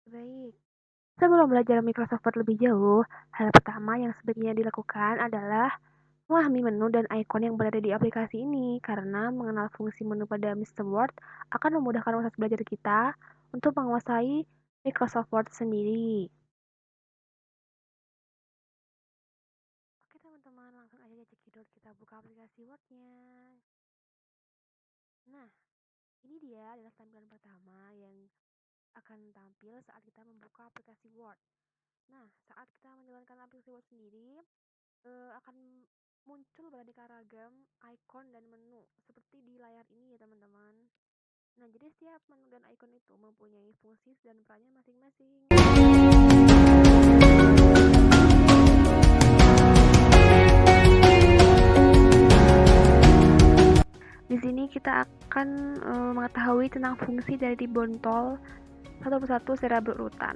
Baik, sebelum belajar Microsoft Word lebih jauh, hal pertama yang sebaiknya dilakukan adalah memahami menu dan ikon yang berada di aplikasi ini, karena mengenal fungsi menu pada Mr. Word akan memudahkan proses belajar kita untuk menguasai Microsoft Word sendiri. Oke teman-teman, langsung aja cekidot kita buka aplikasi Word-nya. Nah, ini dia adalah tampilan pertama yang akan tampil saat kita membuka aplikasi Word. Nah, saat kita menjalankan aplikasi Word sendiri, akan muncul beraneka ragam icon dan menu seperti di layar ini ya teman-teman. Nah, jadi setiap menu dan icon itu mempunyai fungsi dan perannya masing-masing. Di sini kita akan mengetahui tentang fungsi dari ribbon tool satu persatu secara berurutan.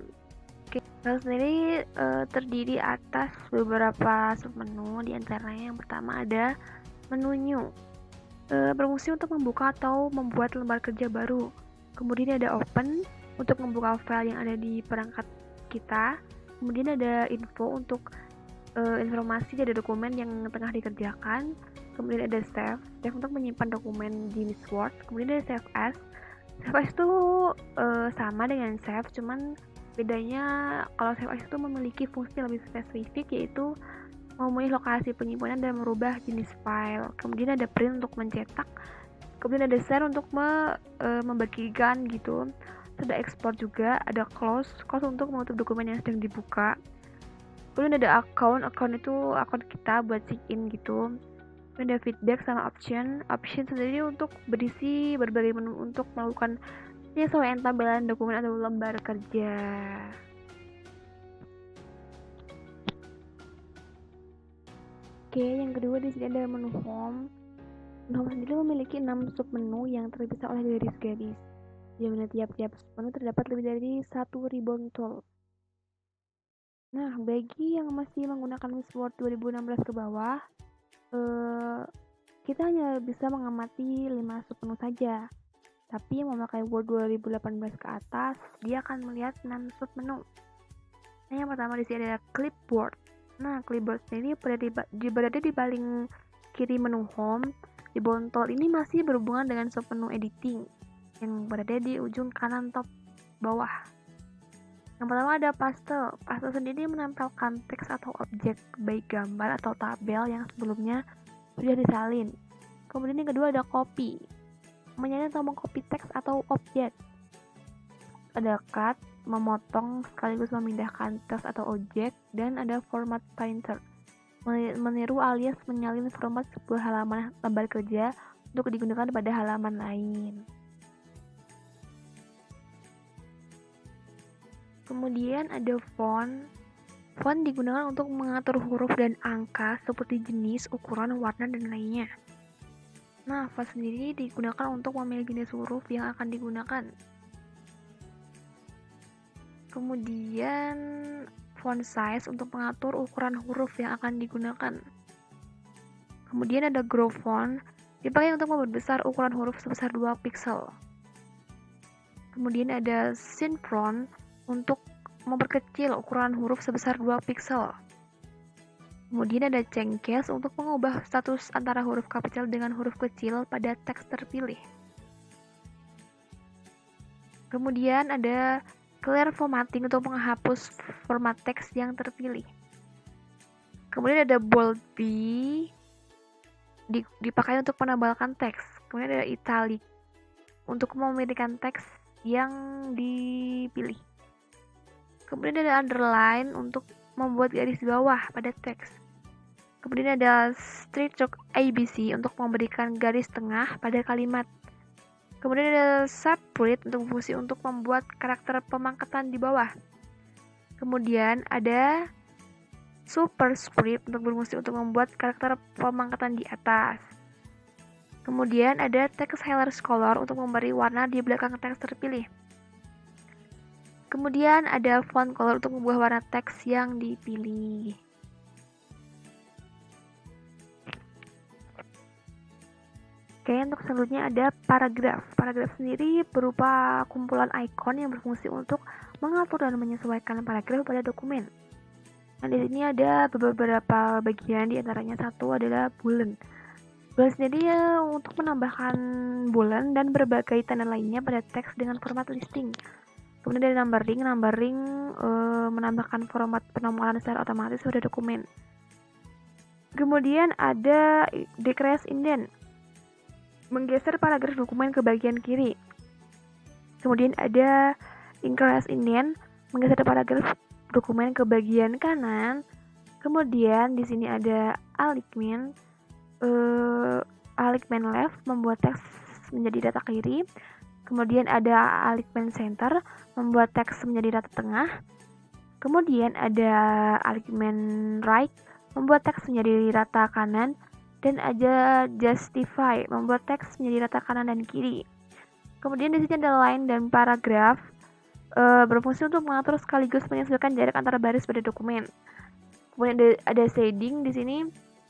Tool sendiri terdiri atas beberapa submenu, di antaranya yang pertama ada menu new, berfungsi untuk membuka atau membuat lembar kerja baru. Kemudian ada open untuk membuka file yang ada di perangkat kita. Kemudian ada info untuk informasi dari dokumen yang tengah dikerjakan. Kemudian ada save untuk menyimpan dokumen di Miss Word. Kemudian ada save as. Save as itu sama dengan save, cuman bedanya kalau save as itu memiliki fungsi lebih spesifik, yaitu memilih lokasi penyimpanan dan merubah jenis file. Kemudian ada print untuk mencetak. Kemudian ada share untuk membagikan gitu. Ada export juga, ada close untuk menutup dokumen yang sedang dibuka. Kemudian ada account itu akun kita buat check in gitu. Kemudian ada feedback sama option sendiri untuk berisi berbagai menu untuk melakukan penyesuaian tampilan dokumen atau lembar kerja. Oke, yang kedua di sini ada menu home. Menu home sendiri memiliki 6 submenu yang terpisah oleh garis-garis. Di mana tiap-tiap submenu terdapat lebih dari 1 ribbon tool. Nah, bagi yang masih menggunakan Miss Word 2016 ke bawah, kita hanya bisa mengamati 5 submenu saja. Tapi yang memakai Word 2018 ke atas, dia akan melihat 6 submenu. Nah, yang pertama di sini ada clipboard. Nah, clipboard ini berada di paling kiri menu home. Di bontol ini masih berhubungan dengan submenu editing yang berada di ujung kanan top bawah. Yang pertama ada pastel. Pastel sendiri menempelkan teks atau objek, baik gambar atau tabel yang sebelumnya sudah disalin. Kemudian yang kedua ada copy, menyalin atau mengcopy teks atau objek. Ada cut, memotong sekaligus memindahkan teks atau objek. Dan ada format painter, meniru alias menyalin format sebuah halaman lembar kerja untuk digunakan pada halaman lain. Kemudian ada font. Font digunakan untuk mengatur huruf dan angka seperti jenis, ukuran, warna, dan lainnya. Nah, font sendiri digunakan untuk memilih jenis huruf yang akan digunakan. Kemudian font size untuk mengatur ukuran huruf yang akan digunakan. Kemudian ada grow font, dipakai untuk memperbesar ukuran huruf sebesar 2 pixel. Kemudian ada sin font untuk memperkecil ukuran huruf sebesar 2 pixel. Kemudian ada change case untuk mengubah status antara huruf kapital dengan huruf kecil pada teks terpilih. Kemudian ada clear formatting untuk menghapus format teks yang terpilih. Kemudian ada bold B, dipakai untuk menebalkan teks. Kemudian ada italic untuk memilihkan teks yang dipilih. Kemudian ada underline untuk membuat garis bawah pada teks. Kemudian ada straight stroke ABC untuk memberikan garis tengah pada kalimat. Kemudian ada separate untuk fungsi untuk membuat karakter pemangkatan di bawah. Kemudian ada superscript untuk berfungsi untuk membuat karakter pemangkatan di atas. Kemudian ada text highlight color untuk memberi warna di belakang teks terpilih. Kemudian ada font color untuk mengubah warna teks yang dipilih. Oke, untuk selanjutnya ada paragraf. Paragraf sendiri berupa kumpulan icon yang berfungsi untuk mengatur dan menyesuaikan paragraf pada dokumen. Nah, di sini ada beberapa bagian, di antaranya satu adalah boolean. Boolean sendiri untuk menambahkan boolean dan berbagai tanda lainnya pada teks dengan format listing. Kemudian ada numbering menambahkan format penomoran secara otomatis pada dokumen. Kemudian ada decrease indent, menggeser paragraf dokumen ke bagian kiri. Kemudian ada increase indent, menggeser paragraf dokumen ke bagian kanan. Kemudian di sini ada alignment, alignment left, membuat teks menjadi rata kiri. Kemudian ada alignment center, membuat teks menjadi rata tengah. Kemudian ada alignment right, membuat teks menjadi rata kanan. Dan ada justify, membuat teks menjadi rata kanan dan kiri. Kemudian di sini ada line dan paragraf, berfungsi untuk mengatur sekaligus menyesuaikan jarak antara baris pada dokumen. Kemudian ada shading di sini,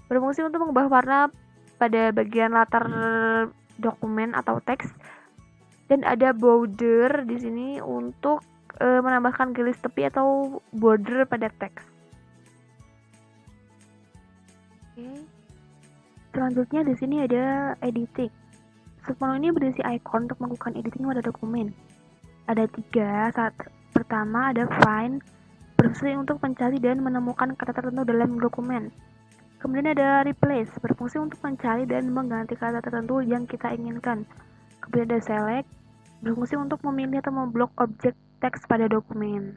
berfungsi untuk mengubah warna pada bagian latar dokumen atau teks. Dan ada border di sini untuk menambahkan garis tepi atau border pada teks. Oke. Selanjutnya di sini ada editing. Submenu ini berisi icon untuk melakukan editing pada dokumen. Ada 3. Pertama ada find, berfungsi untuk mencari dan menemukan kata tertentu dalam dokumen. Kemudian ada replace, berfungsi untuk mencari dan mengganti kata tertentu yang kita inginkan. Kemudian ada select, berfungsi untuk memilih atau memblok objek teks pada dokumen.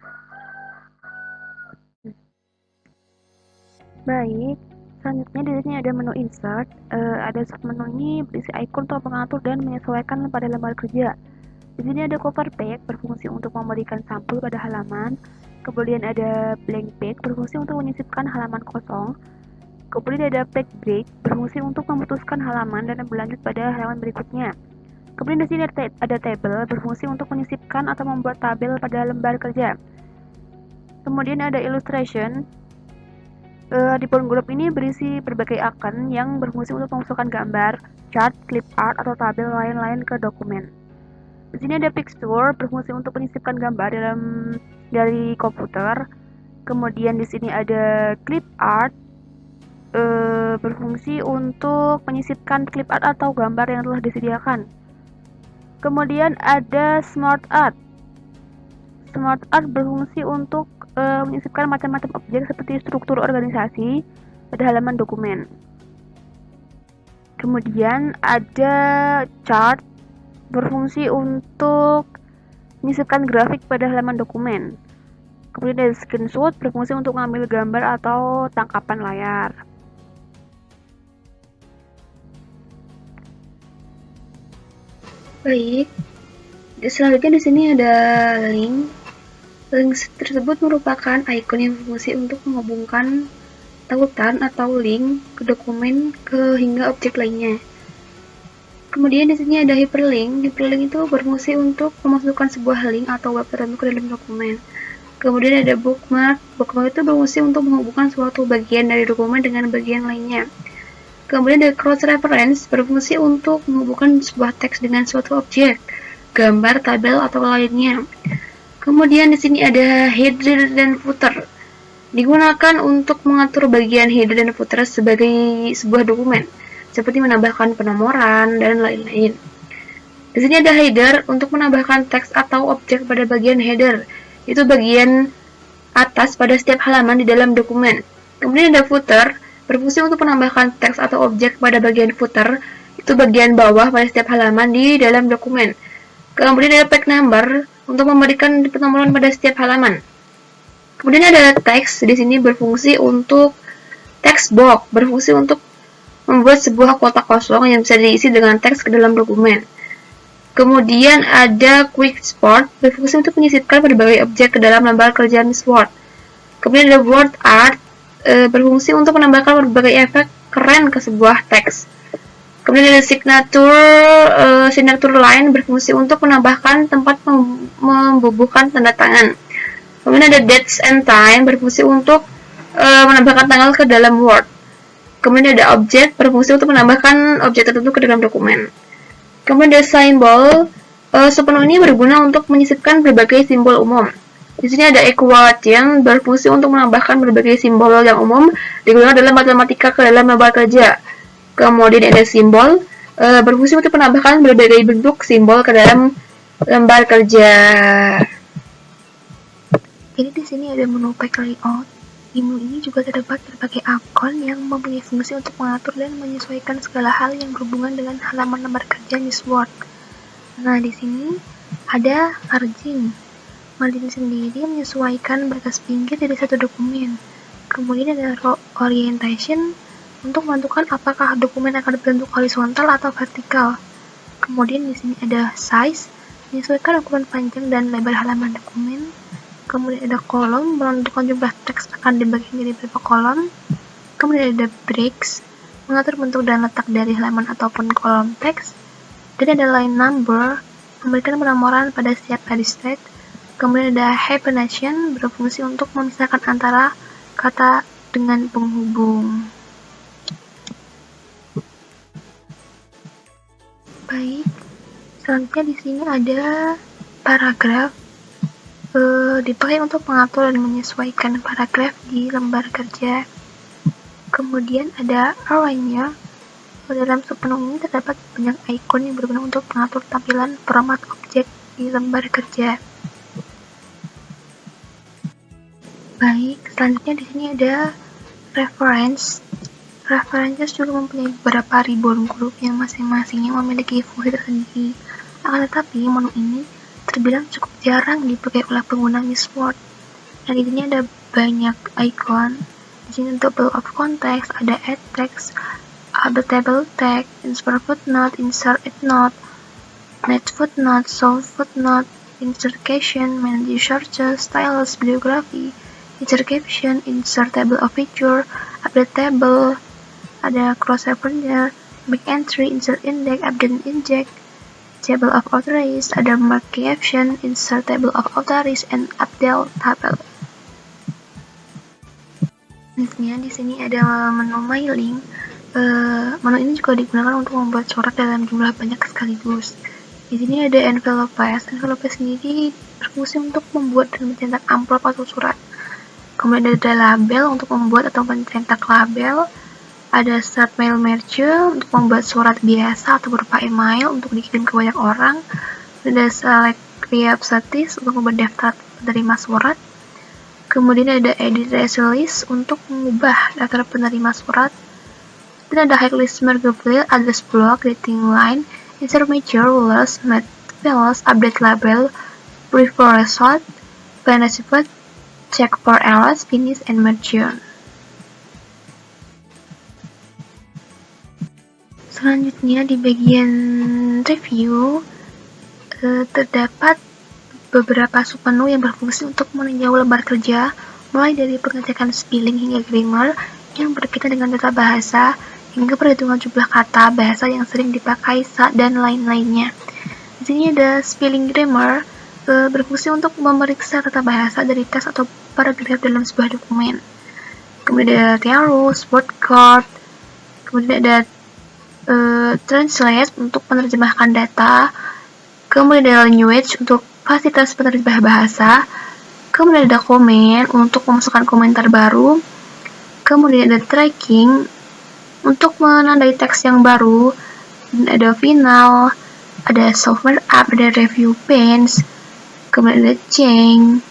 Baik, selanjutnya di sini ada menu insert. Ada submenu ini berisi icon untuk mengatur dan menyesuaikan pada lembar kerja. Di sini ada cover page, berfungsi untuk memberikan sampul pada halaman. Kemudian ada blank page, berfungsi untuk menyisipkan halaman kosong. Kemudian ada page break, berfungsi untuk memutuskan halaman dan berlanjut pada halaman berikutnya. Kemudian di sini ada table, berfungsi untuk menyisipkan atau membuat tabel pada lembar kerja. Kemudian ada illustration. Di Bound Group ini berisi berbagai icon yang berfungsi untuk memasukkan gambar, chart, clip art, atau tabel lain-lain ke dokumen. Di sini ada picture, berfungsi untuk menyisipkan gambar dari komputer. Kemudian di sini ada clip art, berfungsi untuk menyisipkan clip art atau gambar yang telah disediakan. Kemudian ada smart art. Smart art berfungsi untuk menyisipkan macam-macam objek seperti struktur organisasi pada halaman dokumen. Kemudian ada chart, berfungsi untuk menyisipkan grafik pada halaman dokumen. Kemudian ada screenshot, berfungsi untuk mengambil gambar atau tangkapan layar. Baik, selanjutnya di sini ada link. Link tersebut merupakan icon yang berfungsi untuk menghubungkan tautan atau link ke dokumen hingga objek lainnya. Kemudian di sini ada hyperlink. Hyperlink itu berfungsi untuk memasukkan sebuah link atau web tertentu ke dalam dokumen. Kemudian ada bookmark. Bookmark itu berfungsi untuk menghubungkan suatu bagian dari dokumen dengan bagian lainnya. Kemudian ada cross reference, berfungsi untuk menghubungkan sebuah teks dengan suatu objek, gambar, tabel, atau lainnya. Kemudian di sini ada header dan footer. Digunakan untuk mengatur bagian header dan footer sebagai sebuah dokumen, seperti menambahkan penomoran dan lain-lain. Di sini ada header untuk menambahkan teks atau objek pada bagian header. Itu bagian atas pada setiap halaman di dalam dokumen. Kemudian ada footer, berfungsi untuk menambahkan teks atau objek pada bagian footer. Itu bagian bawah pada setiap halaman di dalam dokumen. Kemudian ada page number untuk memberikan penomoran pada setiap halaman. Kemudian ada teks, di sini berfungsi untuk text box, berfungsi untuk membuat sebuah kotak kosong yang bisa diisi dengan teks ke dalam dokumen. Kemudian ada quick export, berfungsi untuk menyisipkan berbagai objek ke dalam lembar kerja Word. Kemudian ada word art, berfungsi untuk menambahkan berbagai efek keren ke sebuah teks. Kemudian ada signature line, berfungsi untuk menambahkan tempat membubuhkan tanda tangan. Kemudian ada dates and time, berfungsi untuk menambahkan tanggal ke dalam Word. Kemudian ada objek, berfungsi untuk menambahkan objek tertentu ke dalam dokumen. Kemudian ada simbol, sepenuh ini berguna untuk menyisipkan berbagai simbol umum. Di sini ada equate yang berfungsi untuk menambahkan berbagai simbol yang umum digunakan dalam matematika ke dalam lembar kerja. Kemudian ada simbol berfungsi untuk menambahkan berbagai bentuk simbol ke dalam lembar kerja. Jadi di sini ada menu pack layout. Di menu ini juga terdapat berbagai ikon yang mempunyai fungsi untuk mengatur dan menyesuaikan segala hal yang berhubungan dengan halaman lembar kerja Miss Word. Nah, di sini ada margin. Margin sendiri menyesuaikan batas pinggir dari satu dokumen. Kemudian ada orientation untuk menentukan apakah dokumen akan berbentuk horizontal atau vertikal. Kemudian di sini ada size, menyesuaikan ukuran panjang dan lebar halaman dokumen. Kemudian ada kolom, menentukan jumlah teks akan dibagi menjadi berapa kolom. Kemudian ada breaks, mengatur bentuk dan letak dari halaman ataupun kolom teks. Dan ada line number, memberikan penomoran pada setiap edit state. Kemudian ada hyphenation, berfungsi untuk memisahkan antara kata dengan penghubung. Baik, selanjutnya di sini ada paragraf. Dipakai untuk mengatur dan menyesuaikan paragraf di lembar kerja. Kemudian ada arrange. Dalam submenu ini terdapat banyak ikon yang berguna untuk mengatur tampilan format objek di lembar kerja. Baik, selanjutnya di sini ada reference. References juga mempunyai beberapa ribbon group yang masing-masingnya memiliki fungsi tersendiri. Akan tetapi menu ini terbilang cukup jarang dipakai oleh pengguna Miss Word. Nah, di sini ada banyak icon. Di sini table of context, ada add text, ada table tag, insert footnote, insert endnote, net footnote, solve footnote, insert caption, manage searches, stylus, bibliography, insert caption, insert table of feature, update table, ada cross reference, make entry, insert index, update index, table of authors, ada mark caption, insert table of authors, and update table. Di sini ada menu mailing. Menu ini juga digunakan untuk membuat surat dalam jumlah banyak sekaligus. Di sini ada envelopes. Envelopes sendiri berfungsi untuk membuat dan mencetak amplop atau surat. Kemudian ada label untuk membuat atau mencetak label. Ada start mail merge untuk membuat surat biasa atau berupa email untuk dikirim ke banyak orang. Ada select create status untuk membuat daftar penerima surat. Kemudian ada edit list untuk mengubah daftar penerima surat. Dan ada highlist marketplace, address block, greeting line, insert major, rulers, materials, update label, brief for result, finance report, check for errors, finish, and merge. Selanjutnya di bagian review terdapat beberapa submenu yang berfungsi untuk meninjau lembar kerja, mulai dari pengecekan spelling hingga grammar yang berkaitan dengan tata bahasa, hingga perhitungan jumlah kata bahasa yang sering dipakai dan lain-lainnya. Di sini ada spelling grammar, berfungsi untuk memeriksa tata bahasa dari teks atau paragraf dalam sebuah dokumen. Kemudian ada thesaurus, word card, kemudian ada translate untuk menerjemahkan data, kemudian ada language untuk fasilitas penerjemah bahasa, kemudian ada comment untuk memasukkan komentar baru, kemudian ada tracking untuk menandai teks yang baru, dan ada final, ada software app, ada review panes, kemudian ada change,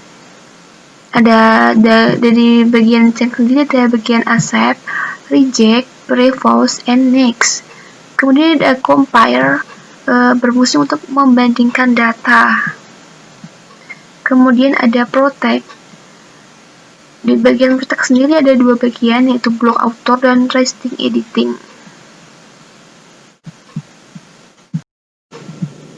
ada dari bagian change sendiri ada bagian accept, reject, repose, and next. Kemudian ada compare, berfungsi untuk membandingkan data. Kemudian ada protect. Di bagian protect sendiri ada dua bagian, yaitu block author dan resting editing.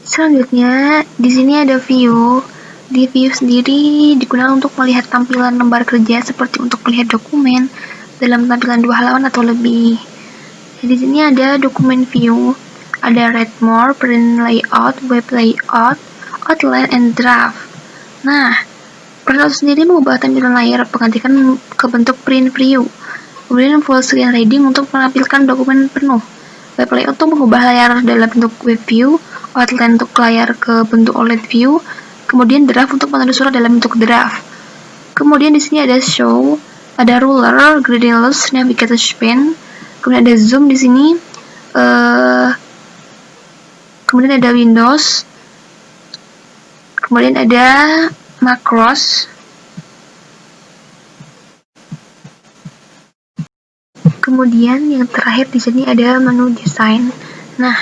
Selanjutnya, di sini ada view. Di view sendiri digunakan untuk melihat tampilan lembar kerja seperti untuk melihat dokumen dalam tampilan 2 halaman atau lebih. Di sini ada dokumen view, ada read more, print layout, web layout, outline, and draft. Nah, print sendiri mengubah tampilan layar penggantikan ke bentuk print view. Kemudian full screen reading untuk menampilkan dokumen penuh. Web layout untuk mengubah layar dalam bentuk web view, outline untuk layar ke bentuk OLED view, Kemudian draft untuk menulis surat dalam bentuk draft. Kemudian di sini ada show, ada ruler, gradient navigator pen. Kemudian ada zoom di sini. Kemudian ada Windows. Kemudian ada macros. Kemudian yang terakhir di sini ada menu desain. Nah,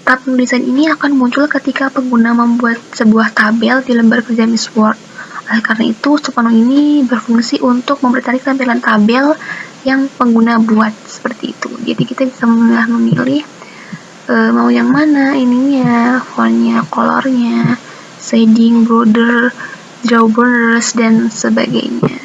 tab menu desain ini akan muncul ketika pengguna membuat sebuah tabel di lembar kerja MS Word. Oleh karena itu, sub menu ini berfungsi untuk mempertarik tampilan tabel yang pengguna buat seperti itu. Jadi kita bisa memilih mau yang mana ininya, fontnya, colornya, shading, border, draw borders, dan sebagainya.